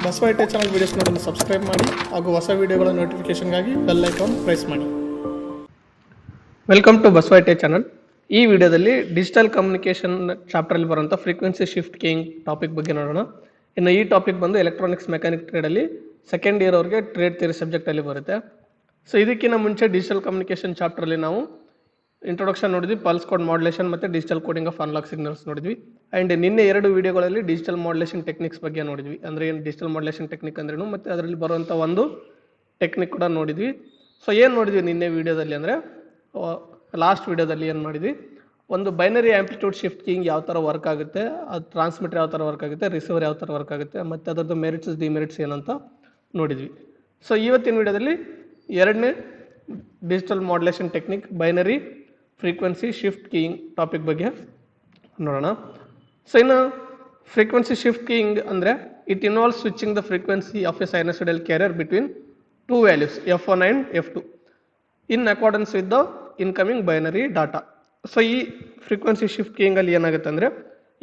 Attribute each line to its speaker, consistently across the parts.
Speaker 1: ಬಸವ ಐಟೆ channel videos ನೋಡಲು subscribe ಮಾಡಿ ಹಾಗೂ ಹೊಸ ವೀಡಿಯೋಗಳ ನೋಟಿಫಿಕೇಶನ್ಗಾಗಿ ಬೆಲ್ ಐಕಾನ್ ಪ್ರೆಸ್ ಮಾಡಿ. ವೆಲ್ಕಮ್ ಟು ಬಸವ ಐಟೆ ಚಾನಲ್. ಈ ವಿಡಿಯೋದಲ್ಲಿ ಡಿಜಿಟಲ್ ಕಮ್ಯುನಿಕೇಷನ್ ಚಾಪ್ಟರಲ್ಲಿ ಬರುವಂಥ ಫ್ರೀಕ್ವೆನ್ಸಿ ಶಿಫ್ಟ್ ಕೀಯಿಂಗ್ ಟಾಪಿಕ್ ಬಗ್ಗೆ ನೋಡೋಣ. ಇನ್ನು ಈ ಟಾಪಿಕ್ ಬಂದು ಎಲೆಕ್ಟ್ರಾನಿಕ್ಸ್ ಮೆಕ್ಯಾನಿಕ್ ಟ್ರೇಡಲ್ಲಿ ಸೆಕೆಂಡ್ ಇಯರ್ ಅವ್ರಿಗೆ ಟ್ರೇಡ್ ಥಿಯರಿ ಸಬ್ಜೆಕ್ಟಲ್ಲಿ ಬರುತ್ತೆ. ಸೊ ಇದಕ್ಕಿಂತ ಮುಂಚೆ ಡಿಜಿಟಲ್ ಕಮ್ಯುನಿಕೇಷನ್ ಚಾಪ್ಟರಲ್ಲಿ ನಾವು ಇಂಟ್ರೊಡಕ್ಷನ್ ನೋಡಿದ್ವಿ, ಪಲ್ಸ್ ಕೋಡ್ ಮಾಡ್ಯುಲೇಷನ್ ಮತ್ತು digital coding of analogue signals ನೋಡಿದ್ವಿ. ಆ್ಯಂಡ್ ನಿನ್ನೆ ಎರಡು ವಿಡಿಯೋಗಳಲ್ಲಿ ಡಿಜಿಟಲ್ ಮಾಡ್ಯುಲೇಷನ್ ಟೆಕ್ನಿಕ್ಸ್ ಬಗ್ಗೆ ನೋಡಿದ್ವಿ. ಅಂದರೆ ಏನು ಡಿಜಿಟಲ್ ಮಾಡ್ಯುಲೇಷನ್ ಟೆಕ್ನಿಕ್ ಅಂದ್ರೇನು ಮತ್ತು ಅದರಲ್ಲಿ ಬರುವಂಥ ಒಂದು ಟೆಕ್ನಿಕ್ ಕೂಡ ನೋಡಿದ್ವಿ. ಸೊ ಏನು ನೋಡಿದ್ವಿ ನಿನ್ನೆ ವಿಡಿಯೋದಲ್ಲಿ ಅಂದರೆ, ಲಾಸ್ಟ್ ವಿಡಿಯೋದಲ್ಲಿ ಏನು ಮಾಡಿದ್ವಿ, ಒಂದು ಬೈನರಿ ಆಂಪ್ಲಿಟ್ಯೂಡ್ ಶಿಫ್ಟ್ ಕೀಯಿಂಗ್ ಯಾವ ಥರ ವರ್ಕ್ ಆಗುತ್ತೆ, ಅದು ಟ್ರಾನ್ಸ್ಮಿಟರ್ ಯಾವ ಥರ ವರ್ಕ್ ಆಗುತ್ತೆ, ರಿಸೀವರ್ ಯಾವ ಥರ ವರ್ಕ್ ಆಗುತ್ತೆ, ಮತ್ತು ಅದರದ್ದು ಮೆರಿಟ್ಸ್ ಡಿಮೆರಿಟ್ಸ್ ಏನಂತ ನೋಡಿದ್ವಿ. ಸೊ ಇವತ್ತಿನ ವಿಡಿಯೋದಲ್ಲಿ ಎರಡನೇ digital modulation technique binary frequency shift keying topic ಬಗ್ಗೆ ನೋಡೋಣ. ಸೊ ಇನ್ನು ಫ್ರೀಕ್ವೆನ್ಸಿ ಶಿಫ್ಟ್ ಕೀಯಿಂಗ್ ಅಂದರೆ it involve switching the frequency of a sinusoidal carrier between two values F1 and F2 in accordance with the incoming binary data. So ಈ frequency shift ಕೀಯಿಂಗಲ್ಲಿ ಏನಾಗುತ್ತೆ ಅಂದರೆ,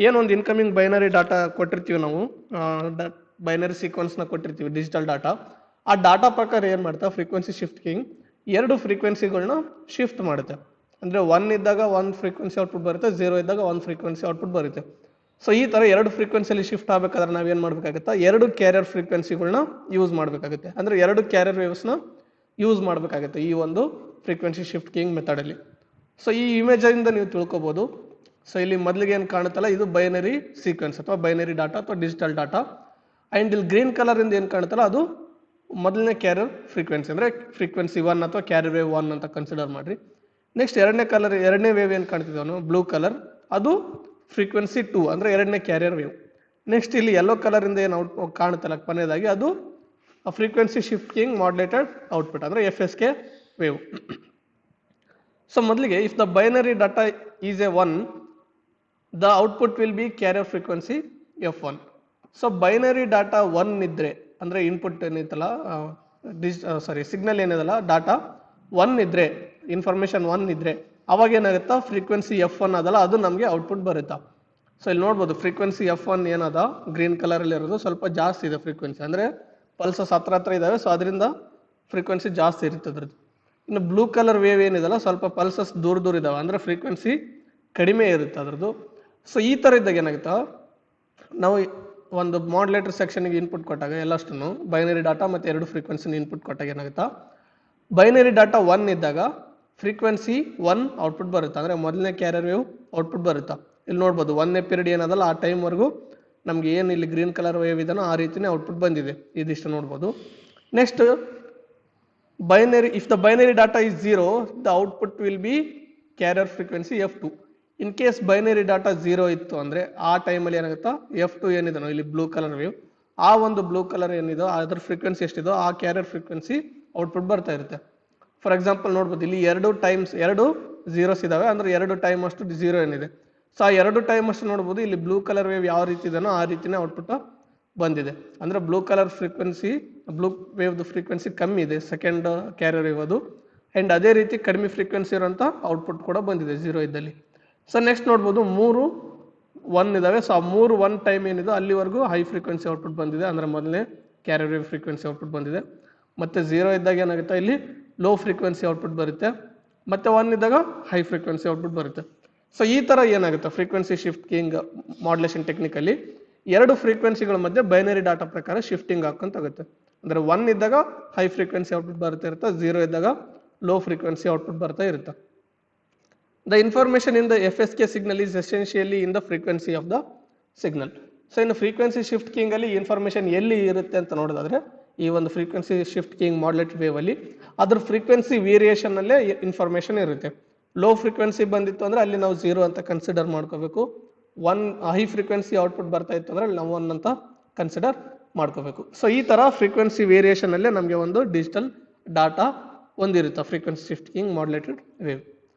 Speaker 1: ಏನೊಂದು incoming binary data ಕೊಟ್ಟಿರ್ತೀವಿ ನಾವು, binary ಸೀಕ್ವೆನ್ಸ್ನ ಕೊಟ್ಟಿರ್ತೀವಿ digital data. ಆ data ಪ್ರಕಾರ ಏನು ಮಾಡ್ತಾ ಫ್ರೀಕ್ವೆನ್ಸಿ ಶಿಫ್ಟ್ ಕೀಯಿಂಗ್ ಎರಡು ಫ್ರೀಕ್ವೆನ್ಸಿಗಳನ್ನ ಶಿಫ್ಟ್ ಮಾಡುತ್ತೆ. ಅಂದರೆ 1 ಇದ್ದಾಗ ಒಂದು ಫ್ರೀಕ್ವೆನ್ಸಿ ಔಟ್ಪುಟ್ ಬರುತ್ತೆ, 0 ಇದ್ದಾಗ ಒಂದು ಫ್ರೀಕ್ವೆನ್ಸಿ ಔಟ್ಪುಟ್ ಬರುತ್ತೆ. ಸೊ ಈ ಥರ ಎರಡು ಫ್ರೀಕ್ವೆನ್ಸಿಯಲ್ಲಿ ಶಿಫ್ಟ್ ಆಗಬೇಕಾದ್ರೆ ನಾವೇನು ಮಾಡಬೇಕಾಗುತ್ತೆ, ಎರಡು ಕ್ಯಾರಿಯರ್ ಫ್ರೀಕ್ವೆನ್ಸಿಗಳನ್ನ ಯೂಸ್ ಮಾಡಬೇಕಾಗುತ್ತೆ. ಅಂದರೆ ಎರಡು ಕ್ಯಾರಿಯರ್ ವೇವ್ಸ್ನ ಯೂಸ್ ಮಾಡಬೇಕಾಗುತ್ತೆ ಈ ಒಂದು ಫ್ರೀಕ್ವೆನ್ಸಿ ಶಿಫ್ಟ್ ಕೀಯಿಂಗ್ ಮೆಥಡಲ್ಲಿ. ಸೊ ಈ ಇಮೇಜಿಂದ ನೀವು ತಿಳ್ಕೊಬೋದು. ಸೊ ಇಲ್ಲಿ ಮೊದಲಿಗೆ ಏನು ಕಾಣುತ್ತಲ್ಲ, ಇದು ಬೈನರಿ ಸೀಕ್ವೆನ್ಸ್ ಅಥವಾ ಬೈನರಿ ಡಾಟಾ ಅಥವಾ ಡಿಜಿಟಲ್ ಡಾಟಾ. ಆ್ಯಂಡ್ ಇಲ್ಲಿ ಗ್ರೀನ್ ಕಲರಿಂದ ಏನು ಕಾಣುತ್ತಲ್ಲ ಅದು ಮೊದಲನೇ ಕ್ಯಾರಿಯರ್ ಫ್ರೀಕ್ವೆನ್ಸಿ, ಅಂದರೆ ಫ್ರೀಕ್ವೆನ್ಸಿ 1 ಅಥವಾ ಕ್ಯಾರಿಯರ್ ವೇವ್ 1 ಅಂತ ಕನ್ಸಿಡರ್ ಮಾಡಿರಿ. ನೆಕ್ಸ್ಟ್ ಎರಡನೇ ವೇವ್ ಏನು ಕಾಣ್ತಿದ್ದಾನು ಬ್ಲೂ ಕಲರ್, ಅದು ಫ್ರೀಕ್ವೆನ್ಸಿ 2 ಅಂದರೆ ಎರಡನೇ ಕ್ಯಾರಿಯರ್ ವೇವ್. ನೆಕ್ಸ್ಟ್ ಇಲ್ಲಿ ಯೆಲ್ಲೋ ಕಲರಿಂದ ಏನು ಕಾಣುತ್ತಲ್ಲ ಕೊನೆಯದಾಗಿ, ಅದು frequency shift keying modulated output ಅಂದರೆ FSK ವೇವ್. ಸೊ ಮೊದಲಿಗೆ if the binary data is A 1, the output will be carrier frequency F1. So binary data 1 ಇದ್ದರೆ, ಅಂದರೆ ಇನ್ಪುಟ್ ಏನಿತ್ತಲ್ಲ ಸಿಗ್ನಲ್ ಏನಿದಲ್ಲ ಡಾಟಾ 1 ಇದ್ದರೆ, information 1 ಇದ್ದರೆ, ಅವಾಗ ಏನಾಗುತ್ತಾ ಫ್ರೀಕ್ವೆನ್ಸಿ F1 ಅದಲ್ಲ ಅದು ನಮಗೆ ಔಟ್ಪುಟ್ ಬರುತ್ತಾ. ಸೊ ಇಲ್ಲಿ ನೋಡ್ಬೋದು ಫ್ರೀಕ್ವೆನ್ಸಿ F1 ಏನದ ಗ್ರೀನ್ ಕಲರಲ್ಲಿ ಇರೋದು ಸ್ವಲ್ಪ ಜಾಸ್ತಿ ಇದೆ ಫ್ರೀಕ್ವೆನ್ಸಿ, ಅಂದರೆ ಪಲ್ಸಸ್ ಹತ್ರ ಇದ್ದಾವೆ. ಸೊ ಅದರಿಂದ ಫ್ರೀಕ್ವೆನ್ಸಿ ಜಾಸ್ತಿ ಇರುತ್ತೆ ಅದ್ರದ್ದು. ಇನ್ನು ಬ್ಲೂ ಕಲರ್ ವೇವ್ ಏನಿದಲ್ಲ ಸ್ವಲ್ಪ ಪಲ್ಸಸ್ ದೂರ ಇದ್ದಾವೆ, ಅಂದರೆ ಫ್ರೀಕ್ವೆನ್ಸಿ ಕಡಿಮೆ ಇರುತ್ತೆ ಅದ್ರದ್ದು. ಸೊ ಈ ಥರ ಇದ್ದಾಗ ಏನಾಗುತ್ತಾ, ನಾವು ಒಂದು ಮಾಡ್ಯುಲೇಟರ್ ಸೆಕ್ಷನ್ಗೆ ಇನ್ಪುಟ್ ಕೊಟ್ಟಾಗ ಎಲ್ಲಷ್ಟು ಬೈನರಿ ಡಾಟಾ ಮತ್ತು ಎರಡು ಫ್ರೀಕ್ವೆನ್ಸಿನ ಇನ್ಪುಟ್ ಕೊಟ್ಟಾಗ ಏನಾಗುತ್ತಾ, ಬೈನರಿ ಡಾಟಾ 1 ಇದ್ದಾಗ ಫ್ರೀಕ್ವೆನ್ಸಿ 1 ಔಟ್ಪುಟ್ ಬರುತ್ತೆ, ಅಂದರೆ ಮೊದಲನೇ ಕ್ಯಾರಿಯರ್ ವೇವ್ ಔಟ್ಪುಟ್ ಬರುತ್ತಾ. ಇಲ್ಲಿ ನೋಡ್ಬೋದು 1ನೇ ಪೀರಿಯಡ್ ಏನದಲ್ಲ ಆ ಟೈಮ್ವರೆಗೂ ನಮ್ಗೆ ಏನು ಇಲ್ಲಿ ಗ್ರೀನ್ ಕಲರ್ ವೇವ್ ಇದೆನೋ ಆ ರೀತಿನೇ ಔಟ್ಪುಟ್ ಬಂದಿದೆ, ಇದಿಷ್ಟು ನೋಡ್ಬೋದು. Next binary if the binary data is 0, the output will be carrier frequency F2. In case binary data 0 ಇತ್ತು ಅಂದರೆ ಆ ಟೈಮಲ್ಲಿ ಏನಾಗುತ್ತಾ F2 ಏನಿದೆನೋ ಇಲ್ಲಿ ಬ್ಲೂ ಕಲರ್ ವೇವ್, ಆ ಒಂದು ಬ್ಲೂ ಕಲರ್ ಏನಿದೋ ಅದ್ರ ಫ್ರೀಕ್ವೆನ್ಸಿ ಎಷ್ಟಿದೋ ಆ ಕ್ಯಾರಿಯರ್ ಫ್ರೀಕ್ವೆನ್ಸಿ ಔಟ್ಪುಟ್ ಬರ್ತಾ ಇರುತ್ತೆ. ಫಾರ್ ಎಕ್ಸಾಂಪಲ್ ನೋಡ್ಬೋದು ಇಲ್ಲಿ ಎರಡು ಝೀರೋಸ್ ಇದಾವೆ, ಅಂದರೆ ಎರಡು ಟೈಮ್ ಅಷ್ಟು 0 ಏನಿದೆ. ಸೊ ಆ ಎರಡು ಟೈಮ್ ಅಷ್ಟು ನೋಡ್ಬೋದು ಇಲ್ಲಿ ಬ್ಲೂ ಕಲರ್ ವೇವ್ ಯಾವ ರೀತಿ ಇದೆನೋ ಆ ರೀತಿನೇ ಔಟ್ಪುಟ್ ಬಂದಿದೆ. ಅಂದರೆ ಬ್ಲೂ ಕಲರ್ ಫ್ರೀಕ್ವೆನ್ಸಿ, ಬ್ಲೂ ವೇವ್ದು ಫ್ರೀಕ್ವೆನ್ಸಿ ಕಮ್ಮಿ ಇದೆ ಸೆಕೆಂಡ್ ಕ್ಯಾರಿಯರ್ ವೇವ್ ಅದು. ಆ್ಯಂಡ್ ಅದೇ ರೀತಿ ಕಡಿಮೆ ಫ್ರೀಕ್ವೆನ್ಸಿ ಇರೋಂಥ ಔಟ್ಪುಟ್ ಕೂಡ ಬಂದಿದೆ 0 ಇದ್ದಲ್ಲಿ. ಸೊ ನೆಕ್ಸ್ಟ್ ನೋಡ್ಬೋದು 3 1 ಇದಾವೆ. ಸೊ ಆ 3 1 ಟೈಮ್ ಏನಿದೆ ಅಲ್ಲಿವರೆಗೂ ಹೈ ಫ್ರೀಕ್ವೆನ್ಸಿ ಔಟ್ಪುಟ್ ಬಂದಿದೆ, ಅಂದರೆ ಮೊದಲನೇ ಕ್ಯಾರಿಯರ್ ವೇವ್ ಫ್ರೀಕ್ವೆನ್ಸಿ ಔಟ್ಪುಟ್ ಬಂದಿದೆ. ಮತ್ತು 0 ಇದ್ದಾಗ ಏನಾಗುತ್ತೆ ಇಲ್ಲಿ ಲೋ ಫ್ರೀಕ್ವೆನ್ಸಿ ಔಟ್ಪುಟ್ ಬರುತ್ತೆ, ಮತ್ತು 1 ಇದ್ದಾಗ ಹೈ ಫ್ರೀಕ್ವೆನ್ಸಿ ಔಟ್ಪುಟ್ ಬರುತ್ತೆ. ಸೊ ಈ ಥರ ಏನಾಗುತ್ತೆ ಫ್ರೀಕ್ವೆನ್ಸಿ ಶಿಫ್ಟ್ ಕೀಯಿಂಗ್ ಮಾಡ್ಯುಲೇಷನ್ ಟೆಕ್ನಿಕಲ್ಲಿ ಎರಡು ಫ್ರೀಕ್ವೆನ್ಸಿಗಳ ಮಧ್ಯೆ ಬೈನರಿ ಡಾಟಾ ಪ್ರಕಾರ ಶಿಫ್ಟಿಂಗ್ ಆಗುತ್ತೆ. ಅಂದರೆ 1 ಇದ್ದಾಗ ಹೈ ಫ್ರೀಕ್ವೆನ್ಸಿ ಔಟ್ಪುಟ್ ಬರ್ತಾ ಇರುತ್ತೆ, 0 ಇದ್ದಾಗ ಲೋ ಫ್ರೀಕ್ವೆನ್ಸಿ ಔಟ್ಪುಟ್ ಬರ್ತಾ ಇರುತ್ತೆ. The information in the FSK signal is essentially in the frequency of the signal. So ಇನ್ನು ಫ್ರೀಕ್ವೆನ್ಸಿ ಶಿಫ್ಟ್ ಕೀಯಿಂಗಲ್ಲಿ ಇನ್ಫಾರ್ಮೇಷನ್ ಎಲ್ಲಿ ಇರುತ್ತೆ ಅಂತ ನೋಡೋದಾದರೆ, ಈ ಒಂದು ಫ್ರೀಕ್ವೆನ್ಸಿ ಶಿಫ್ಟ್ ಕೀಯಿಂಗ್ ಮಾಡ್ಯುಲೇಟೆಡ್ ವೇವಲ್ಲಿ ಅದ್ರ ಫ್ರೀಕ್ವೆನ್ಸಿ ವೇರಿಯೇಷನ್ನಲ್ಲೇ ಇನ್ಫಾರ್ಮೇಷನ್ ಇರುತ್ತೆ. ಲೋ ಫ್ರೀಕ್ವೆನ್ಸಿ ಬಂದಿತ್ತು ಅಂದರೆ ಅಲ್ಲಿ ನಾವು 0 ಅಂತ ಕನ್ಸಿಡರ್ ಮಾಡ್ಕೋಬೇಕು. 1 ಹೈ ಫ್ರೀಕ್ವೆನ್ಸಿ ಔಟ್ಪುಟ್ ಬರ್ತಾ ಇತ್ತು ಅಂದರೆ ಅಲ್ಲಿ ನಾವು 1 ಅಂತ ಕನ್ಸಿಡರ್ ಮಾಡ್ಕೋಬೇಕು. ಸೊ ಈ ಥರ ಫ್ರೀಕ್ವೆನ್ಸಿ ವೇರಿಯೇಷನಲ್ಲೇ ನಮಗೆ ಒಂದು ಡಿಜಿಟಲ್ ಡಾಟಾ ಒಂದಿರುತ್ತೆ frequency shift keying modulated wave.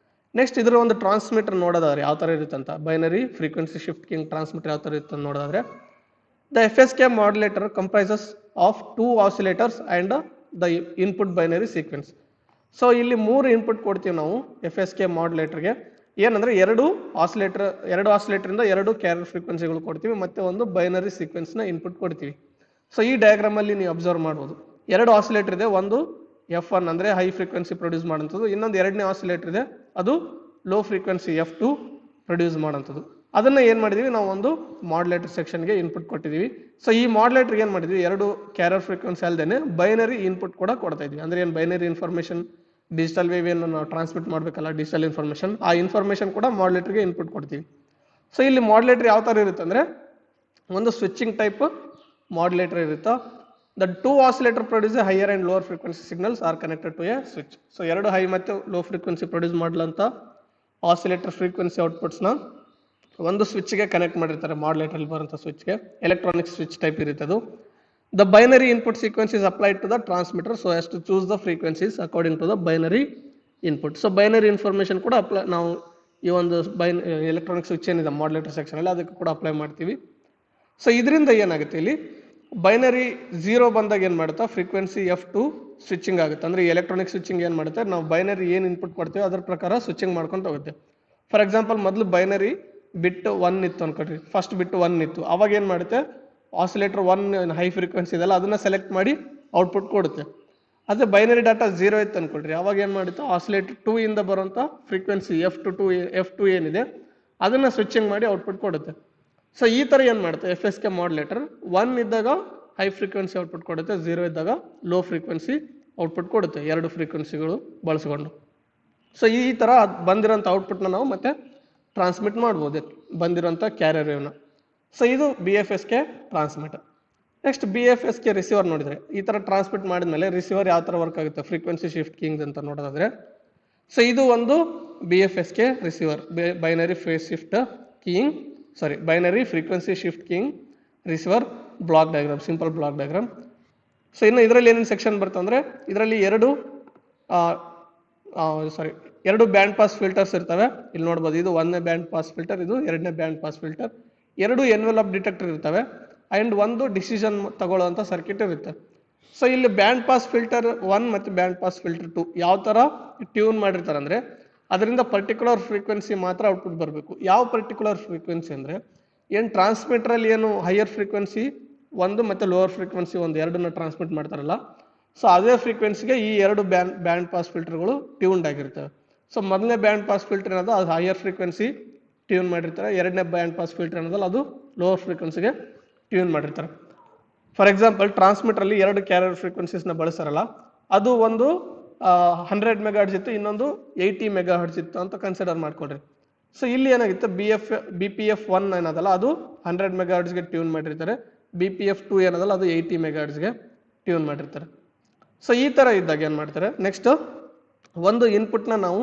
Speaker 1: Next ಇದರ ಒಂದು ಟ್ರಾನ್ಸ್ಮಿಟರ್ ನೋಡೋದಾದ್ರೆ ಯಾವ ಥರ ಇರುತ್ತೆ ಅಂತ, binary frequency shift keying transmitter ಯಾವ ಥರ ಇರುತ್ತೆ ಅಂತ ನೋಡೋದಾದ್ರೆ, the FSK modulator comprises of 2 oscillators and the input binary sequence. So ಇಲ್ಲಿ 3 ಇನ್ಪುಟ್ ಕೊಡ್ತೀವಿ ನಾವು FSK ಮಾಡ್ಯುಲೇಟರ್ಗೆ. ಏನಂದರೆ ಎರಡು ಆಸಿಲೇಟರಿಂದ 2 ಕ್ಯಾರಿಯರ್ ಫ್ರೀಕ್ವೆನ್ಸಿಗಳು ಕೊಡ್ತೀವಿ, ಮತ್ತು ಒಂದು ಬೈನರಿ ಸೀಕ್ವೆನ್ಸ್ನ ಇನ್ಪುಟ್ ಕೊಡ್ತೀವಿ. ಸೊ ಈ ಡಯಾಗ್ರಾಮಲ್ಲಿ ನೀವು ಅಬ್ಸರ್ವ್ ಮಾಡ್ಬೋದು, ಎರಡು ಆಸಿಲೇಟರ್ ಇದೆ. ಒಂದು F1 ಅಂದರೆ ಹೈ ಫ್ರೀಕ್ವೆನ್ಸಿ ಪ್ರೊಡ್ಯೂಸ್ ಮಾಡೋಂಥದ್ದು, ಇನ್ನೊಂದು ಎರಡನೇ ಆಸಿಲೇಟರ್ ಇದೆ, ಅದು ಲೋ ಫ್ರೀಕ್ವೆನ್ಸಿ F2 ಪ್ರೊಡ್ಯೂಸ್ ಮಾಡೋಂಥದ್ದು. ಅದನ್ನು ಏನು ಮಾಡಿದ್ದೀವಿ ನಾವು ಒಂದು ಮಾಡ್ಯುಲೇಟರ್ ಸೆಕ್ಷನ್ಗೆ ಇನ್ಪುಟ್ ಕೊಟ್ಟಿದ್ದೀವಿ. ಸೊ ಈ ಮಾಡ್ಯುಲೇಟರ್ಗೆ ಏನು ಮಾಡಿದ್ವಿ, ಎರಡು ಕ್ಯಾರಿಯರ್ ಫ್ರೀಕ್ವೆನ್ಸಿ ಅಲ್ಲದೆ ಬೈನರಿ ಇನ್ಪುಟ್ ಕೂಡ ಕೊಡ್ತಾ ಇದ್ವಿ. ಅಂದರೆ ಏನು ಬೈನರಿ ಇನ್ಫಾರ್ಮೇಷನ್, ಡಿಜಿಟಲ್ ವೇವ್ ಏನು ನಾವು ಟ್ರಾನ್ಸ್ಮಿಟ್ ಮಾಡಬೇಕಲ್ಲ ಡಿಜಿಟಲ್ ಇನ್ಫಾರ್ಮೇಷನ್, ಆ ಇನ್ಫಾರ್ಮೇಷನ್ ಕೂಡ ಮಾಡ್ಯುಲೇಟರ್ಗೆ ಇನ್ಪುಟ್ ಕೊಡ್ತೀವಿ. ಸೊ ಇಲ್ಲಿ ಮಾಡ್ಯುಲೇಟರ್ ಯಾವ ಥರ ಇರುತ್ತೆ ಅಂದರೆ ಒಂದು ಸ್ವಿಚಿಂಗ್ ಟೈಪ್ ಮಾಡ್ಯುಲೇಟರ್ ಇರುತ್ತಾ. The two oscillator produce a higher and lower frequency signals are connected to a switch. So ಎರಡು ಹೈ ಮತ್ತು ಲೋ ಫ್ರೀಕ್ವೆನ್ಸಿ ಪ್ರೊಡ್ಯೂಸ್ ಮಾಡಲಂತ ಆಸಿಲೇಟರ್ ಫ್ರೀಕ್ವೆನ್ಸಿ ಔಟ್ಪುಟ್ಸ್ನ ಒಂದು ಸ್ವಿಚ್ಗೆ ಕನೆಕ್ಟ್ ಮಾಡಿರ್ತಾರೆ. ಮಾಡ್ಯುಲೇಟರ್ಲ್ಲಿ ಬರುವಂಥ ಸ್ವಿಚ್ಗೆ ಎಲೆಕ್ಟ್ರಾನಿಕ್ ಸ್ವಿಚ್ ಟೈಪ್ ಇರುತ್ತೆ ಅದು. The binary input sequence is applied to the transmitter so as to choose the frequencies according to the binary input. So binary information ಕೂಡ ನಾವು ಈ ಒಂದು ಎಲೆಕ್ಟ್ರಾನಿಕ್ ಸ್ವಿಚ್ ಏನಿದೆ ಮಾಡ್ಯುಲೇಟರ್ ಸೆಕ್ಷನಲ್ಲಿ ಅದಕ್ಕೆ ಕೂಡ ಅಪ್ಲೈ ಮಾಡ್ತೀವಿ. ಸೊ ಇದರಿಂದ ಏನಾಗುತ್ತೆ, ಇಲ್ಲಿ ಬೈನರಿ 0 ಬಂದಾಗ ಏನು ಮಾಡುತ್ತಾ ಫ್ರೀಕ್ವೆನ್ಸಿ F2 ಸ್ವಿಚಿಂಗ್ ಆಗುತ್ತೆ. ಅಂದರೆ ಎಲೆಕ್ಟ್ರಾನಿಕ್ ಸ್ವಿಚಿಂಗ್ ಏನು ಮಾಡುತ್ತೆ, ನಾವು ಬೈನರಿ ಏನು ಇನ್ಪುಟ್ ಕೊಡ್ತೀವಿ ಅದರ ಪ್ರಕಾರ ಸ್ವಿಚಿಂಗ್ ಮಾಡ್ಕೊಂಡು ಹೋಗುತ್ತೆ. ಫಾರ್ ಎಕ್ಸಾಂಪಲ್ ಮೊದಲು ಬೈನರಿ ಬಿಟ್ 1 ಇತ್ತು ಅನ್ಕೊಳ್ರಿ, ಫಸ್ಟ್ ಬಿಟ್ 1 ಇತ್ತು, ಅವಾಗ ಏನು ಮಾಡುತ್ತೆ ಆಸಿಲೇಟರ್ 1 ಹೈ ಫ್ರೀಕ್ವೆನ್ಸಿ ಇದೆಲ್ಲ ಅದನ್ನು ಸೆಲೆಕ್ಟ್ ಮಾಡಿ ಔಟ್ಪುಟ್ ಕೊಡುತ್ತೆ. ಅದೇ ಬೈನರಿ ಡಾಟಾ 0 ಇತ್ತು ಅನ್ಕೊಳ್ರಿ, ಅವಾಗ ಏನು ಮಾಡುತ್ತೆ ಆಸಿಲೇಟರ್ 2 ಇಂದ ಬರುವಂಥ ಫ್ರೀಕ್ವೆನ್ಸಿ F2 ಏನಿದೆ ಅದನ್ನು ಸ್ವಿಚಿಂಗ್ ಮಾಡಿ ಔಟ್ಪುಟ್ ಕೊಡುತ್ತೆ. ಸೊ ಈ ಥರ ಏನು ಮಾಡುತ್ತೆ FSK ಮಾಡ್ಯುಲೇಟರ್ 1 ಇದ್ದಾಗ ಹೈ ಫ್ರೀಕ್ವೆನ್ಸಿ ಔಟ್ಪುಟ್ ಕೊಡುತ್ತೆ, 0 ಇದ್ದಾಗ ಲೋ ಫ್ರೀಕ್ವೆನ್ಸಿ ಔಟ್ಪುಟ್ ಕೊಡುತ್ತೆ, ಎರಡು ಫ್ರೀಕ್ವೆನ್ಸಿಗಳು ಬಳಸ್ಕೊಂಡು. ಸೊ ಈ ಥರ ಬಂದಿರೋಂಥ ಔಟ್ಪುಟ್ನ ನಾವು ಮತ್ತೆ ಟ್ರಾನ್ಸ್ಮಿಟ್ ಮಾಡ್ಬೋದು ಬಂದಿರೋಂಥ ಕ್ಯಾರಿಯರ್ ವೇವ್ನ. ಸೊ ಇದು BFSK transmitter. Next BFSK receiver ನೋಡಿದರೆ ಈ ಥರ ಟ್ರಾನ್ಸ್ಮಿಟ್ ಮಾಡಿದ್ಮೇಲೆ ರಿಸೀವರ್ ಯಾವ ಥರ ವರ್ಕ್ ಆಗುತ್ತೆ ಫ್ರೀಕ್ವೆನ್ಸಿ ಶಿಫ್ಟ್ ಕೀಯಿಂಗ್ ಅಂತ ನೋಡೋದಾದರೆ. ಸೊ ಇದು ಒಂದು BFSK receiver, binary frequency shift keying receiver block diagram, simple block diagram. So ಇನ್ನು ಇದರಲ್ಲಿ ಏನೇನು ಸೆಕ್ಷನ್ ಬರುತ್ತೆ ಅಂದರೆ ಇದರಲ್ಲಿ ಎರಡು ಬ್ಯಾಂಡ್ ಪಾಸ್ ಫಿಲ್ಟರ್ಸ್ ಇರ್ತವೆ. ಇಲ್ಲಿ ನೋಡ್ಬೋದು, ಇದು 1ನೇ ಬ್ಯಾಂಡ್ ಪಾಸ್ ಫಿಲ್ಟರ್, ಇದು 2ನೇ ಬ್ಯಾಂಡ್ ಪಾಸ್ ಫಿಲ್ಟರ್. ಎರಡು ಎನ್ವೆಲಪ್ ಡಿಟೆಕ್ಟರ್ ಇರ್ತವೆ ಆ್ಯಂಡ್ ಒಂದು ಡಿಸಿಷನ್ ತಗೊಳ್ಳುವಂಥ ಸರ್ಕ್ಯೂಟ್ ಇರುತ್ತೆ. ಸೊ ಇಲ್ಲಿ ಬ್ಯಾಂಡ್ ಪಾಸ್ ಫಿಲ್ಟರ್ 1 ಮತ್ತು ಬ್ಯಾಂಡ್ ಪಾಸ್ ಫಿಲ್ಟರ್ 2 ಯಾವ ಥರ ಟ್ಯೂನ್ ಮಾಡಿರ್ತಾರೆ ಅಂದರೆ ಅದರಿಂದ ಪರ್ಟಿಕ್ಯುಲರ್ ಫ್ರೀಕ್ವೆನ್ಸಿ ಮಾತ್ರ ಔಟ್ಪುಟ್ ಬರಬೇಕು. ಯಾವ ಪರ್ಟಿಕ್ಯುಲರ್ ಫ್ರೀಕ್ವೆನ್ಸಿ ಅಂದರೆ ಏನು ಟ್ರಾನ್ಸ್ಮಿಟರಲ್ಲಿ ಏನು ಹೈಯರ್ ಫ್ರೀಕ್ವೆನ್ಸಿ 1 ಮತ್ತು ಲೋವರ್ ಫ್ರೀಕ್ವೆನ್ಸಿ 1 ಎರಡನ್ನ ಟ್ರಾನ್ಸ್ಮಿಟ್ ಮಾಡ್ತಾರಲ್ಲ, ಸೊ ಅದೇ ಫ್ರೀಕ್ವೆನ್ಸಿಗೆ ಈ ಎರಡು ಬ್ಯಾಂಡ್ ಪಾಸ್ ಫಿಲ್ಟರ್ಗಳು ಟ್ಯೂನ್ಡ್ ಆಗಿರ್ತವೆ. ಸೊ ಮೊದಲನೇ ಬ್ಯಾಂಡ್ ಪಾಸ್ ಫಿಲ್ಟರ್ ಏನದ ಅದು ಹೈಯರ್ ಫ್ರೀಕ್ವೆನ್ಸಿ ಟ್ಯೂನ್ ಮಾಡಿರ್ತಾರೆ, ಎರಡನೇ ಬ್ಯಾಂಡ್ ಪಾಸ್ ಫಿಲ್ಟರ್ ಏನದಲ್ಲ ಅದು ಲೋವರ್ ಫ್ರೀಕ್ವೆನ್ಸಿಗೆ ಟ್ಯೂನ್ ಮಾಡಿರ್ತಾರೆ. ಫಾರ್ ಎಕ್ಸಾಂಪಲ್ ಟ್ರಾನ್ಸ್ಮಿಟರಲ್ಲಿ ಎರಡು ಕ್ಯಾರಿಯರ್ ಫ್ರೀಕ್ವೆನ್ಸೀಸ್ನ ಬಳಸ್ತಾರಲ್ಲ, ಅದು ಒಂದು 100 ಮೆಗಾಹರ್ಟ್ಜ್ ಇತ್ತು, ಇನ್ನೊಂದು 80 ಮೆಗಾಹರ್ಟ್ಜ್ ಇತ್ತು ಅಂತ ಕನ್ಸಿಡರ್ ಮಾಡ್ಕೊಳ್ರಿ. ಸೊ ಇಲ್ಲಿ ಏನಾಗಿತ್ತು BPF1 ಏನದಲ್ಲ ಅದು 100 ಮೆಗಾಹರ್ಟ್ಜ್ಗೆ ಟ್ಯೂನ್ ಮಾಡಿರ್ತಾರೆ, BPF2 ಏನದಲ್ಲ ಅದು 80 ಮೆಗಾಹರ್ಟ್ಜ್ಗೆ ಟ್ಯೂನ್ ಮಾಡಿರ್ತಾರೆ. ಸೊ ಈ ಥರ ಇದ್ದಾಗ ಏನು ಮಾಡ್ತಾರೆ, ನೆಕ್ಸ್ಟ್ ಒಂದು ಇನ್ಪುಟ್ನ ನಾವು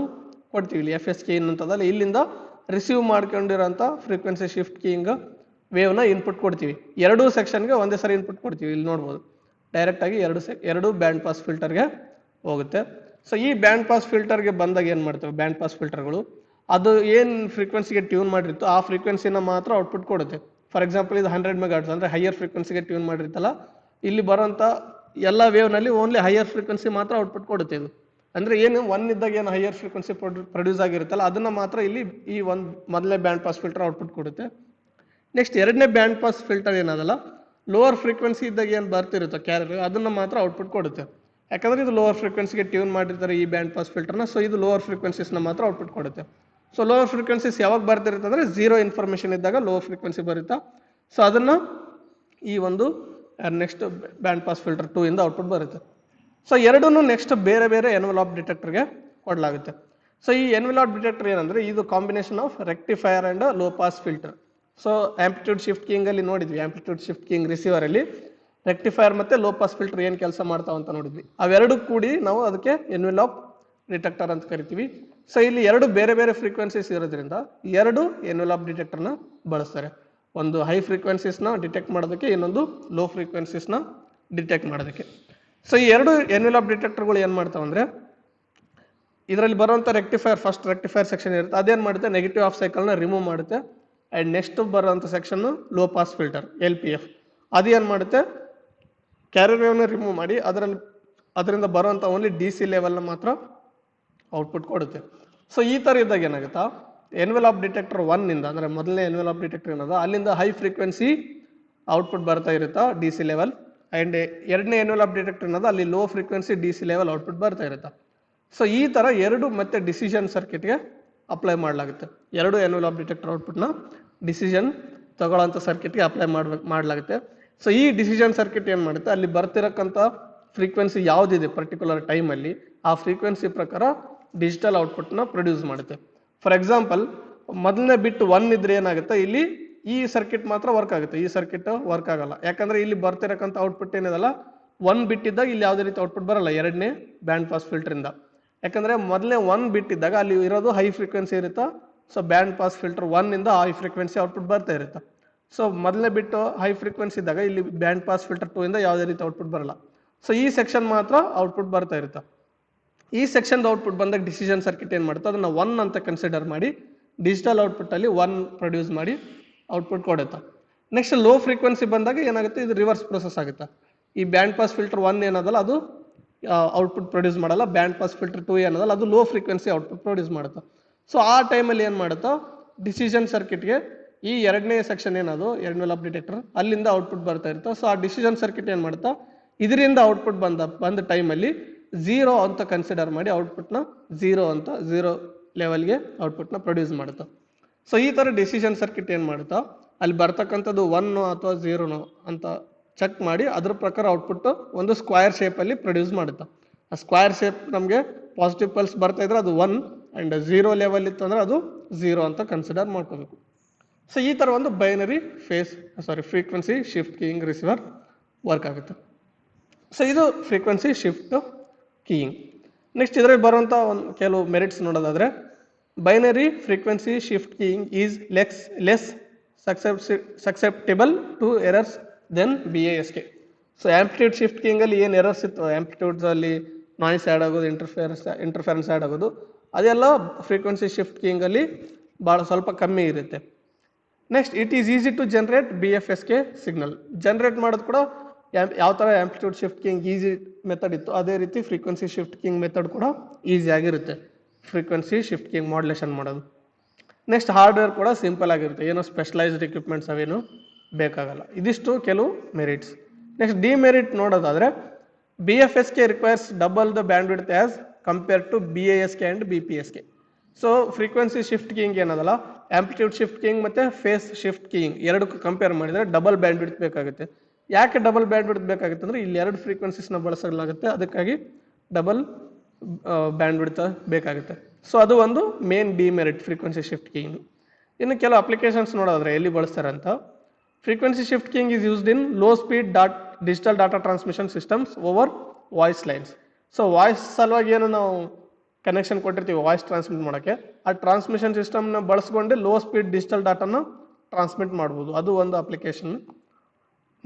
Speaker 1: ಕೊಡ್ತೀವಿ, ಇಲ್ಲಿ FSK ಅಂತದಲ್ಲ, ಇಲ್ಲಿಂದ ರಿಸೀವ್ ಮಾಡ್ಕೊಂಡಿರೋಂಥ ಫ್ರೀಕ್ವೆನ್ಸಿ ಶಿಫ್ಟ್ ಕೀಯಿಂಗ್ ವೇವ್ನ ಇನ್ಪುಟ್ ಕೊಡ್ತೀವಿ. ಎರಡೂ ಸೆಕ್ಷನ್ಗೆ ಒಂದೇ ಸರಿ ಇನ್ಪುಟ್ ಕೊಡ್ತೀವಿ. ಇಲ್ಲಿ ನೋಡ್ಬೋದು ಡೈರೆಕ್ಟಾಗಿ ಎರಡು ಬ್ಯಾಂಡ್ ಪಾಸ್ ಫಿಲ್ಟರ್ಗೆ ಹೋಗುತ್ತೆ. ಸೊ ಈ ಬ್ಯಾಂಡ್ ಪಾಸ್ ಫಿಲ್ಟರ್ಗೆ ಬಂದಾಗ ಏನು ಮಾಡ್ತವೆ ಬ್ಯಾಂಡ್ ಪಾಸ್ ಫಿಲ್ಟರ್ಗಳು, ಅದು ಏನು ಫ್ರೀಕ್ವೆನ್ಸಿಗೆ ಟ್ಯೂನ್ ಮಾಡಿರುತ್ತೋ ಆ ಫ್ರೀಕ್ವೆನ್ಸಿನ ಮಾತ್ರ ಔಟ್ಪುಟ್ ಕೊಡುತ್ತೆ. ಫಾರ್ ಎಕ್ಸಾಂಪಲ್ ಇದು 100 ಮೆಗಾಹರ್ಟ್ಜ್ ಅಂದರೆ ಹೈಯರ್ ಫ್ರೀಕ್ವೆನ್ಸಿಗೆ ಟ್ಯೂನ್ ಮಾಡಿರುತ್ತಲ್ಲ, ಇಲ್ಲಿ ಬರೋಂಥ ಎಲ್ಲ ವೇವ್ನಲ್ಲಿ ಓನ್ಲಿ ಹೈಯರ್ ಫ್ರೀಕ್ವೆನ್ಸಿ ಮಾತ್ರ ಔಟ್ಪುಟ್ ಕೊಡುತ್ತೆ. ಇದು ಅಂದರೆ ಏನು 1 ಇದ್ದಾಗ ಏನು ಹೈಯರ್ ಫ್ರೀಕ್ವೆನ್ಸಿ ಪ್ರೊಡ್ಯೂಸ್ ಆಗಿರುತ್ತಲ್ಲ ಅದನ್ನು ಮಾತ್ರ ಇಲ್ಲಿ ಈ ಒಂದು ಮೊದಲನೇ ಬ್ಯಾಂಡ್ ಪಾಸ್ ಫಿಲ್ಟರ್ ಔಟ್ಪುಟ್ ಕೊಡುತ್ತೆ. ನೆಕ್ಸ್ಟ್ ಎರಡನೇ ಬ್ಯಾಂಡ್ ಪಾಸ್ ಫಿಲ್ಟರ್ ಏನದಲ್ಲ ಲೋವರ್ ಫ್ರೀಕ್ವೆನ್ಸಿ ಇದ್ದಾಗ ಏನು ಬರ್ತಿರುತ್ತೋ ಕ್ಯಾರಿಯರ್ ಅದನ್ನು ಮಾತ್ರ ಔಟ್ಪುಟ್ ಕೊಡುತ್ತೆ. ಯಾಕಂದರೆ ಇದು ಲೋವರ್ ಫ್ರೀಕ್ವೆನ್ಸಿಗೆ ಟ್ಯೂನ್ ಮಾಡಿರ್ತಾರೆ ಈ ಬ್ಯಾಂಡ್ ಪಾಸ್ ಫಿಲ್ಟರ್ನ, ಸೊ ಇದು ಲೋವರ್ ಫ್ರೀಕ್ವೆನ್ಸೀಸ್ನ ಮಾತ್ರ ಔಟ್ಪುಟ್ ಕೊಡುತ್ತೆ. ಸೊ ಲೋವರ್ ಫ್ರೀಕ್ವೆನ್ಸೀಸ್ ಯಾವಾಗ ಬರ್ತಿರುತ್ತೆ ಅಂದರೆ 0 ಇನ್ಫಾರ್ಮೇಷನ್ ಇದ್ದಾಗ ಲೋವರ್ ಫ್ರೀಕ್ವೆನ್ಸಿ ಬರುತ್ತಾ, ಸೊ ಅದನ್ನು ಈ ಒಂದು ನೆಕ್ಸ್ಟ್ ಬ್ಯಾಂಡ್ ಪಾಸ್ ಫಿಲ್ಟರ್ 2 ಇಂದ ಔಟ್ಪುಟ್ ಬರುತ್ತೆ. ಸೊ ಎರಡೂ ನೆಕ್ಸ್ಟ್ ಬೇರೆ ಬೇರೆ ಎನ್ವೆಲಾಪ್ ಡಿಟೆಕ್ಟರ್ಗೆ ಕೊಡಲಾಗುತ್ತೆ. ಸೊ ಈ ಎನ್ವೆಲಾಪ್ ಡಿಟೆಕ್ಟರ್ ಏನಂದರೆ ಇದು combination of rectifier and low pass filter. So amplitude shift ಕೀಯಿಂಗಲ್ಲಿ ನೋಡಿದ್ವಿ, ಆಂಪ್ಲಿಟ್ಯೂಡ್ ಶಿಫ್ಟ್ ಕೀಯಿಂಗ್ ರಿಸೀವರಲ್ಲಿ ರೆಕ್ಟಿಫೈಯರ್ ಮತ್ತು ಲೋ ಪಾಸ್ ಫಿಲ್ಟರ್ ಏನು ಕೆಲಸ ಮಾಡ್ತಾವ ಅಂತ ನೋಡಿದ್ವಿ. ಅವೆರಡು ಕೂಡಿ ನಾವು ಅದಕ್ಕೆ ಎನ್ವೆಲಾಪ್ ಡಿಟೆಕ್ಟರ್ ಅಂತ ಕರಿತೀವಿ. ಸೊ ಇಲ್ಲಿ ಎರಡು ಬೇರೆ ಬೇರೆ ಫ್ರೀಕ್ವೆನ್ಸೀಸ್ ಇರೋದ್ರಿಂದ ಎರಡು ಎನ್ವೆಲಾಪ್ ಡಿಟೆಕ್ಟರ್ನ ಬಳಸ್ತಾರೆ. ಒಂದು ಹೈ ಫ್ರೀಕ್ವೆನ್ಸೀಸ್ನ ಡಿಟೆಕ್ಟ್ ಮಾಡೋದಕ್ಕೆ, ಇನ್ನೊಂದು ಲೋ ಫ್ರೀಕ್ವೆನ್ಸೀಸ್ನ ಡಿಟೆಕ್ಟ್ ಮಾಡೋದಕ್ಕೆ. ಸೊ ಈ ಎರಡು ಎನ್ವೆಲಾಪ್ ಡಿಟೆಕ್ಟರ್ಗಳು ಏನು ಮಾಡ್ತಾವೆ ಅಂದರೆ ಇದರಲ್ಲಿ ಬರುವಂಥ ಫಸ್ಟ್ ರೆಕ್ಟಿಫೈಯರ್ ಸೆಕ್ಷನ್ ಇರುತ್ತೆ, ಅದೇನು ಮಾಡುತ್ತೆ ನೆಗೆಟಿವ್ ಆಫ್ ಸೈಕಲ್ನ ರಿಮೂವ್ ಮಾಡುತ್ತೆ. ಆ್ಯಂಡ್ ನೆಕ್ಸ್ಟ್ ಬರುವಂಥ section low pass filter LPF, ಅದೇನು ಮಾಡುತ್ತೆ ಕ್ಯಾರಿಯರ್ ವೇವ್ನ ರಿಮೂವ್ ಮಾಡಿ ಅದರಿಂದ ಬರುವಂಥ ಓನ್ಲಿ DC ಲೆವೆಲ್ನ ಮಾತ್ರ ಔಟ್ಪುಟ್ ಕೊಡುತ್ತೆ. ಸೊ ಈ ಥರ ಇದ್ದಾಗ ಏನಾಗುತ್ತಾ ಎನ್ವೆಲಾಪ್ ಡಿಟೆಕ್ಟರ್ 1 ಇಂದ ಅಂದರೆ ಮೊದಲನೇ ಎನ್ವೆಲಾಪ್ ಡಿಟೆಕ್ಟರ್ ಏನದ ಅಲ್ಲಿಂದ ಹೈ ಫ್ರೀಕ್ವೆನ್ಸಿ ಔಟ್ಪುಟ್ ಬರ್ತಾ ಇರುತ್ತಾ DC ಲೆವೆಲ್, ಆ್ಯಂಡ್ ಎರಡನೇ ಎನ್ವೆಲಪ್ ಡಿಟೆಕ್ಟರ್ ಅನ್ನೋದು ಅಲ್ಲಿ low frequency D C level output ಬರ್ತಾ ಇರುತ್ತೆ. ಸೊ ಈ ಥರ ಎರಡು ಮತ್ತೆ ಡಿಸಿಷನ್ ಸರ್ಕ್ಯೂಟ್ಗೆ ಅಪ್ಲೈ ಮಾಡಲಾಗುತ್ತೆ. ಎರಡು ಎನ್ವೆಲಪ್ ಡಿಟೆಕ್ಟರ್ ಔಟ್ಪುಟ್ನ ಡಿಸಿಷನ್ ತಗೊಳ್ಳೋಂಥ ಸರ್ಕ್ಯೂಟ್ಗೆ ಅಪ್ಲೈ ಮಾಡಲಾಗುತ್ತೆ. ಸೊ ಈ ಡಿಸಿಷನ್ ಸರ್ಕ್ಯೂಟ್ ಏನು ಮಾಡುತ್ತೆ, ಅಲ್ಲಿ ಬರ್ತಿರಕ್ಕಂಥ ಫ್ರೀಕ್ವೆನ್ಸಿ ಯಾವುದಿದೆ ಪರ್ಟಿಕ್ಯುಲರ್ ಟೈಮಲ್ಲಿ ಆ ಫ್ರೀಕ್ವೆನ್ಸಿ ಪ್ರಕಾರ ಡಿಜಿಟಲ್ ಔಟ್ಪುಟ್ನ ಪ್ರೊಡ್ಯೂಸ್ ಮಾಡುತ್ತೆ. ಫಾರ್ ಎಕ್ಸಾಂಪಲ್, ಮೊದಲನೇ ಬಿಟ್ 1 ಇದ್ರೆ ಏನಾಗುತ್ತೆ, ಇಲ್ಲಿ ಈ ಸರ್ಕ್ಯೂಟ್ ಮಾತ್ರ ವರ್ಕ್ ಆಗುತ್ತೆ, ಈ ಸರ್ಕ್ಯೂಟ್ ವರ್ಕ್ ಆಗಲ್ಲ. ಯಾಕಂದ್ರೆ ಇಲ್ಲಿ ಬರ್ತಿರಕ್ಕಂಥ ಔಟ್ಪುಟ್ ಏನಿದಲ್ಲ 1 ಬಿಟ್ ಇದ್ದಾಗ ಇಲ್ಲಿ ಯಾವುದೇ ರೀತಿ ಔಟ್ಪುಟ್ ಬರಲ್ಲ ಎರಡನೇ ಬ್ಯಾಂಡ್ ಪಾಸ್ ಫಿಲ್ಟರಿಂದ. ಯಾಕಂದ್ರೆ ಮೊದಲನೇ 1 ಬಿಟ್ ಇದ್ದಾಗ ಅಲ್ಲಿ ಇರೋದು ಹೈ ಫ್ರೀಕ್ವೆನ್ಸಿ ಇರುತ್ತೆ. ಸೊ ಬ್ಯಾಂಡ್ ಪಾಸ್ ಫಿಲ್ಟರ್ 1 ಇಂದ ಹೈ ಫ್ರೀಕ್ವೆನ್ಸಿ ಔಟ್ಪುಟ್ ಬರ್ತಾ ಇರುತ್ತೆ. ಸೊ ಮೊದಲನೇ ಬಿಟ್ಟು ಹೈ ಫ್ರೀಕ್ವೆನ್ಸಿ ಇದ್ದಾಗ ಇಲ್ಲಿ ಬ್ಯಾಂಡ್ ಪಾಸ್ ಫಿಲ್ಟರ್ 2 ಇಂದ ಯಾವುದೇ ರೀತಿ ಔಟ್ಪುಟ್ ಬರಲ್ಲ. ಸೊ ಈ ಸೆಕ್ಷನ್ ಮಾತ್ರ ಔಟ್ಪುಟ್ ಬರ್ತಾ ಇರುತ್ತೆ. ಈ ಸೆಕ್ಷನ್ ಔಟ್ಪುಟ್ ಬಂದಾಗ ಡಿಸಿಷನ್ ಸರ್ಕ್ಯೂಟ್ ಏನು ಮಾಡುತ್ತೆ, ಅದನ್ನ 1 ಅಂತ ಕನ್ಸಿಡರ್ ಮಾಡಿ ಡಿಜಿಟಲ್ ಔಟ್ಪುಟ್ ಅಲ್ಲಿ 1 ಪ್ರೊಡ್ಯೂಸ್ ಮಾಡಿ ಔಟ್ಪುಟ್ ಕೊಡುತ್ತೆ. ನೆಕ್ಸ್ಟ್ ಲೋ ಫ್ರೀಕ್ವೆನ್ಸಿ ಬಂದಾಗ ಏನಾಗುತ್ತೆ, ಇದು ರಿವರ್ಸ್ ಪ್ರೊಸೆಸ್ ಆಗುತ್ತೆ. ಈ ಬ್ಯಾಂಡ್ ಪಾಸ್ ಫಿಲ್ಟರ್ 1 ಏನದಲ್ಲ ಅದು ಔಟ್ಪುಟ್ ಪ್ರೊಡ್ಯೂಸ್ ಮಾಡಲ್ಲ, ಬ್ಯಾಂಡ್ ಪಾಸ್ ಫಿಲ್ಟರ್ 2 ಏನದಲ್ಲ ಅದು ಲೋ ಫ್ರೀಕ್ವೆನ್ಸಿ ಔಟ್ಪುಟ್ ಪ್ರೊಡ್ಯೂಸ್ ಮಾಡುತ್ತೆ. ಸೊ ಆ ಟೈಮಲ್ಲಿ ಏನು ಮಾಡುತ್ತೋ ಡಿಸಿಷನ್ ಸರ್ಕ್ಯೂಟ್ಗೆ ಈ ಎರಡನೇ ಸೆಕ್ಷನ್ ಏನದು ಎನ್ವೆಲಪ್ ಡಿಟೆಕ್ಟರ್ ಅಲ್ಲಿಂದ ಔಟ್ಪುಟ್ ಬರ್ತಾ ಇರುತ್ತೆ. ಸೊ ಆ ಡಿಸಿಷನ್ ಸರ್ಕ್ಯೂಟ್ ಏನು ಮಾಡುತ್ತಾ ಇದರಿಂದ ಔಟ್ಪುಟ್ ಬಂದ ಟೈಮಲ್ಲಿ 0 ಅಂತ ಕನ್ಸಿಡರ್ ಮಾಡಿ ಔಟ್ಪುಟ್ನ 0 ಅಂತ 0 ಲೆವೆಲ್ಗೆ ಔಟ್ಪುಟ್ನ ಪ್ರೊಡ್ಯೂಸ್ ಮಾಡುತ್ತೆ. ಸೊ ಈ ಥರ ಡಿಸಿಷನ್ ಸರ್ಕ್ಯೂಟ್ ಏನು ಮಾಡುತ್ತಾ ಅಲ್ಲಿ ಬರ್ತಕ್ಕಂಥದ್ದು 1 ಅಥವಾ 0 ಅಂತ ಚೆಕ್ ಮಾಡಿ ಅದ್ರ ಪ್ರಕಾರ ಔಟ್ಪುಟ್ ಒಂದು ಸ್ಕ್ವೈರ್ ಶೇಪಲ್ಲಿ ಪ್ರೊಡ್ಯೂಸ್ ಮಾಡುತ್ತೆ. ಆ ಸ್ಕ್ವೈರ್ ಶೇಪ್ ನಮಗೆ ಪಾಸಿಟಿವ್ ಪಲ್ಸ್ ಬರ್ತಾ ಇದ್ರೆ ಅದು 1 ಆ್ಯಂಡ್ 0 ಲೆವೆಲ್ ಇತ್ತು ಅಂದ್ರೆ ಅದು 0 ಅಂತ ಕನ್ಸಿಡರ್ ಮಾಡ್ಕೋಬೇಕು. ಸೊ ಈ ಥರ ಒಂದು binary frequency shift keying receiver work ಆಗುತ್ತೆ. ಸೊ ಇದು ಫ್ರೀಕ್ವೆನ್ಸಿ ಶಿಫ್ಟ್ ಕೀಯಿಂಗ್. ನೆಕ್ಸ್ಟ್ ಇದರಲ್ಲಿ ಬರುವಂಥ ಒಂದು ಕೆಲವು ಮೆರಿಟ್ಸ್ ನೋಡೋದಾದ್ರೆ, binary frequency shift keying is less susceptible to errors than BASK. So amplitude shift keying ಅಲ್ಲಿ ಏನು ಎರರ್ಸ್ ಇತ್ತು, ಆಂಪ್ಲಿಟ್ಯೂಡ್ಸ್ ಅಲ್ಲಿ ನಾಯ್ಸ್ ಆ್ಯಡ್ ಆಗೋದು, ಇಂಟರ್ಫೆರೆನ್ಸ್ ಆ್ಯಡ್ ಆಗೋದು, ಅದೆಲ್ಲ ಫ್ರೀಕ್ವೆನ್ಸಿ ಶಿಫ್ಟ್ ಕೀಯಿಂಗ್ ಅಲ್ಲಿ ಭಾಳ ಸ್ವಲ್ಪ ಕಮ್ಮಿ ಇರುತ್ತೆ. Next it is easy to generate BFSK signal. Generate ಮಾಡೋದು ಕೂಡ ಯಾವ ಥರ amplitude shift keying easy method ಇತ್ತು ಅದೇ ರೀತಿ ಫ್ರೀಕ್ವೆನ್ಸಿ ಶಿಫ್ಟ್ ಕೀಯಿಂಗ್ ಮೆಥಡ್ ಕೂಡ ಈಸಿ ಆಗಿರುತ್ತೆ ಫ್ರೀಕ್ವೆನ್ಸಿ ಶಿಫ್ಟ್ ಕೀಯಿಂಗ್ ಮಾಡ್ಯುಲೇಷನ್ ಮಾಡೋದು. ನೆಕ್ಸ್ಟ್ ಹಾರ್ಡ್ವೇರ್ ಕೂಡ ಸಿಂಪಲ್ ಆಗಿರುತ್ತೆ, ಏನೋ ಸ್ಪೆಷಲೈಸ್ಡ್ ಎಕ್ವಿಪ್ಮೆಂಟ್ಸ್ ಅವೇನು ಬೇಕಾಗಲ್ಲ. ಇದಿಷ್ಟು ಕೆಲವು ಮೆರಿಟ್ಸ್. ನೆಕ್ಸ್ಟ್ ಡಿಮೆರಿಟ್ ನೋಡೋದಾದ್ರೆ, BFSK requires double the bandwidth as compare to BASK and BPSK. So frequency shift keying ಏನದಲ್ಲ, ಆಂಪ್ಲಿಟ್ಯೂಡ್ ಶಿಫ್ಟ್ ಕೀಯಿಂಗ್ ಮತ್ತು ಫೇಸ್ ಶಿಫ್ಟ್ ಕೀಯಿಂಗ್ ಎರಡಕ್ಕೂ ಕಂಪೇರ್ ಮಾಡಿದರೆ ಡಬಲ್ ಬ್ಯಾಂಡ್ ವಿಡ್ತ್ ಬೇಕಾಗುತ್ತೆ. ಯಾಕೆ ಡಬಲ್ ಬ್ಯಾಂಡ್ ವಿಡ್ತ್ ಬೇಕಾಗುತ್ತೆ ಅಂದರೆ ಇಲ್ಲಿ ಎರಡು ಫ್ರೀಕ್ವೆನ್ಸೀಸ್ನ ಬಳಸಲಾಗುತ್ತೆ, ಅದಕ್ಕಾಗಿ ಡಬಲ್ ಬ್ಯಾಂಡ್ ವಿಡ್ತ್ ಬೇಕಾಗುತ್ತೆ. ಸೊ ಅದು ಒಂದು main demerit frequency shift keying. ಇನ್ನು ಕೆಲವು ಅಪ್ಲಿಕೇಶನ್ಸ್ ನೋಡೋದ್ರೆ ಎಲ್ಲಿ ಬಳಸ್ತಾರೆ ಅಂತ, frequency shift keying is used in low speed digital data transmission systems over voice lines. So voice ಸಲುವಾಗಿ ಏನು ನಾವು ಕನೆಕ್ಷನ್ ಕೊಟ್ಟಿರ್ತೀವಿ ವಾಯ್ಸ್ ಟ್ರಾನ್ಸ್ಮಿಟ್ ಮಾಡೋಕ್ಕೆ, ಆ ಟ್ರಾನ್ಸ್ಮಿಷನ್ ಸಿಸ್ಟಮ್ನ ಬಳಸ್ಕೊಂಡು ಲೋ ಸ್ಪೀಡ್ ಡಿಜಿಟಲ್ ಡಾಟಾನ ಟ್ರಾನ್ಸ್ಮಿಟ್ ಮಾಡ್ಬೋದು, ಅದು ಒಂದು ಅಪ್ಲಿಕೇಶನ್.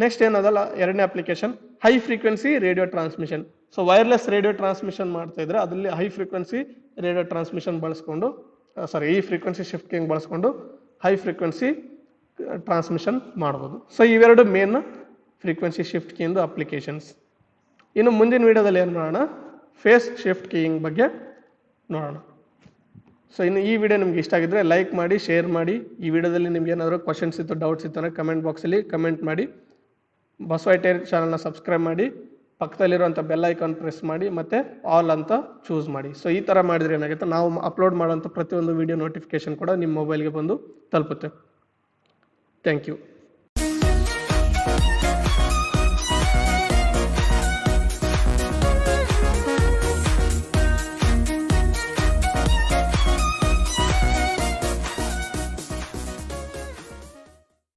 Speaker 1: ನೆಕ್ಸ್ಟ್ ಏನದಲ್ಲ ಎರಡನೇ application high frequency radio transmission. So wireless radio transmission ಮಾಡ್ತಾ ಇದ್ರೆ ಅದರಲ್ಲಿ ಹೈ ಫ್ರೀಕ್ವೆನ್ಸಿ ರೇಡಿಯೋ ಟ್ರಾನ್ಸ್ಮಿಷನ್ ಬಳಸ್ಕೊಂಡು ಈ ಫ್ರೀಕ್ವೆನ್ಸಿ ಶಿಫ್ಟ್ ಕೀಯಿಂಗ್ ಬಳಸ್ಕೊಂಡು ಹೈ ಫ್ರೀಕ್ವೆನ್ಸಿ ಟ್ರಾನ್ಸ್ಮಿಷನ್ ಮಾಡ್ಬೋದು. ಸೊ ಇವೆರಡು ಮೇನ್ ಫ್ರೀಕ್ವೆನ್ಸಿ ಶಿಫ್ಟ್ ಕೀಯಿಂಗ್ ಅಪ್ಲಿಕೇಶನ್ಸ್. ಇನ್ನು ಮುಂದಿನ ವಿಡಿಯೋದಲ್ಲಿ ಏನು ಮಾಡೋಣ, ಫೇಸ್ ಶಿಫ್ಟ್ ಕೀಯಿಂಗ್ ಬಗ್ಗೆ ನೋಡೋಣ. ಸೊ ಇನ್ನು ಈ ವಿಡಿಯೋ ನಿಮ್ಗೆ ಇಷ್ಟ ಆಗಿದ್ರೆ ಲೈಕ್ ಮಾಡಿ, ಶೇರ್ ಮಾಡಿ. ಈ ವಿಡಿಯೋದಲ್ಲಿ ನಿಮ್ಗೆ ಏನಾದರೂ ಕ್ವಶನ್ಸ್ ಇತ್ತು, ಡೌಟ್ಸ್ ಇತ್ತು ಅಂದರೆ ಕಮೆಂಟ್ ಬಾಕ್ಸಲ್ಲಿ ಕಮೆಂಟ್ ಮಾಡಿ. ಬಸವ ಐಟೇರ್ ಚಾನಲ್ನ ಸಬ್ಸ್ಕ್ರೈಬ್ ಮಾಡಿ, ಪಕ್ಕದಲ್ಲಿರುವಂಥ ಬೆಲ್ ಐಕಾನ್ ಪ್ರೆಸ್ ಮಾಡಿ, ಮತ್ತು ಆಲ್ ಅಂತ ಚೂಸ್ ಮಾಡಿ. ಸೊ ಈ ಥರ ಮಾಡಿದ್ರೆ ಏನಾಗುತ್ತೆ, ನಾವು ಅಪ್ಲೋಡ್ ಮಾಡೋಂಥ ಪ್ರತಿಯೊಂದು ವಿಡಿಯೋ ನೋಟಿಫಿಕೇಶನ್ ಕೂಡ ನಿಮ್ಮ ಮೊಬೈಲ್ಗೆ ಬಂದು ತಲುಪುತ್ತೆ. Thank you.